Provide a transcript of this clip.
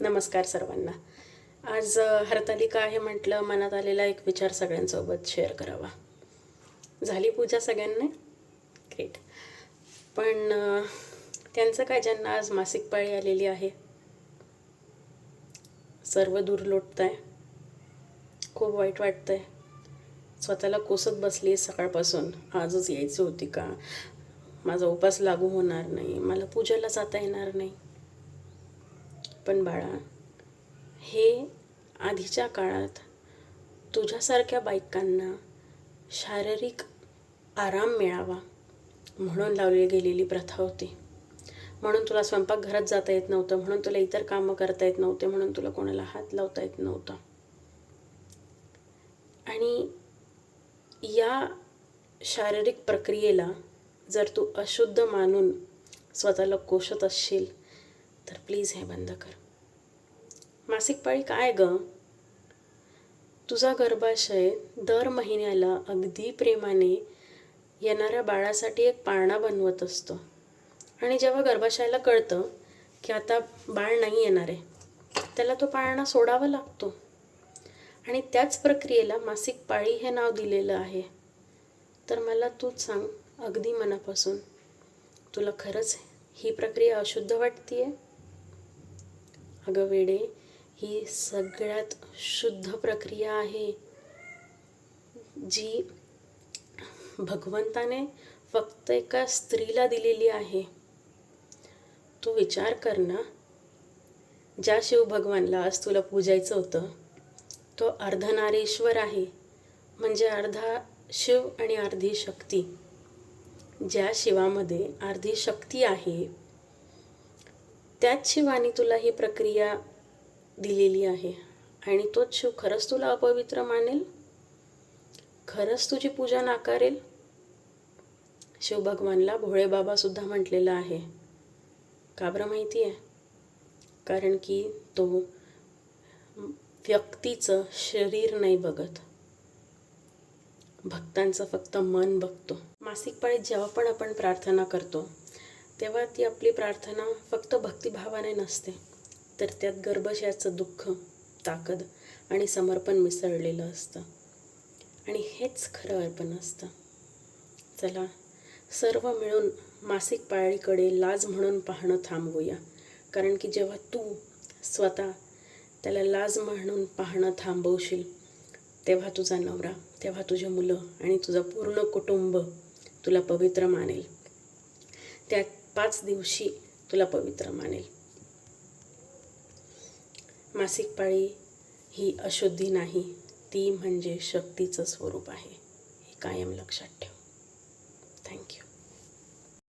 नमस्कार सर्वांना. आज हरतालिका आहे म्हटलं, मनात आलेला एक विचार सगळ्यांसोबत शेअर करावा. झाली पूजा सगळ्यांनी? ग्रेट. पण त्यांचं काय, ज्यांना आज मासिक पाळी आलेली आहे? सर्व दूर लोटताय, खूप वाईट वाटतंय, स्वतःला कोसत बसली सकाळपासून. आजच यायची होती का, माझा उपास लागू होणार नाही, मला पूजेला जाता येणार नाही. पण बाळा, हे आधीच्या काळात तुझ्यासारख्या बायकांना शारीरिक आराम मिळावा म्हणून लावली गेलेली प्रथा होती. म्हणून तुला स्वयंपाकघरात जाता येत नव्हतं, म्हणून तुला इतर कामं करता येत नव्हते, म्हणून तुला कोणाला हात लावता येत नव्हता. आणि या शारीरिक प्रक्रियेला जर तू अशुद्ध मानून स्वतःला कोसत असशील तर प्लीज हे बंद कर. मासिक पाळी काय गं? तुझा गर्भाशय दर महिन्याला अगदी प्रेमाने येणाऱ्या बाळासाठी एक पाळणा बनवत असतो. आणि जेव्हा गर्भाशयाला कळतं की आता बाळ नाही येणार आहे, त्याला तो पाळणा सोडावा लागतो. आणि त्याच प्रक्रियेला मासिक पाळी हे नाव दिलेलं आहे. तर मला तूच सांग अगदी मनापासून, तुला खरंच ही प्रक्रिया अशुद्ध वाटते? अगं वेडे, ही सगळ्यात शुद्ध प्रक्रिया आहे, जी भगवंताने फक्त एका स्त्रीला दिलेली आहे. तू विचार कर ना, ज्या शिवभगवानला आज तुला पूजायचं होतं तो अर्धनारीश्वर आहे, म्हणजे अर्धा शिव आणि अर्धी शक्ती. ज्या शिवामध्ये अर्धी शक्ती आहे त्याच शिवाने तुला ही प्रक्रिया दिलेली आहे. आणि तोच शिव खरंच तुला अपवित्र मानेल? खरंच तुझी पूजा नाकारेल? शिवभगवानला भोळे बाबा सुद्धा म्हटलेलं आहे. का बरं माहिती आहे? कारण की तो व्यक्तीचं शरीर नाही बघत, भक्तांचं फक्त मन बघतो. मासिक पाळीत जेव्हा पण आपण प्रार्थना करतो तेव्हा ती आपली प्रार्थना फक्त भक्तिभावाने नसते, तर त्यात गर्भाशयाचं दुःख, ताकद आणि समर्पण मिसळलेलं असतं. आणि हेच खरं अर्पण असतं. चला सर्व मिळून मासिक पाळीकडे लाज म्हणून पाहणं थांबवूया. कारण की जेव्हा तू स्वतः त्याला लाज म्हणून पाहणं थांबवशील तेव्हा तुझा नवरा, तेव्हा तुझी मुलं आणि तुझं पूर्ण कुटुंब तुला पवित्र मानेल. त्या 5 दिवशी तुला पवित्र मानेल. मासिक पाळी ही अशुद्धी नाही, ती म्हणजे शक्तीचं स्वरूप आहे. हे कायम लक्षात ठेव. थँक्यू.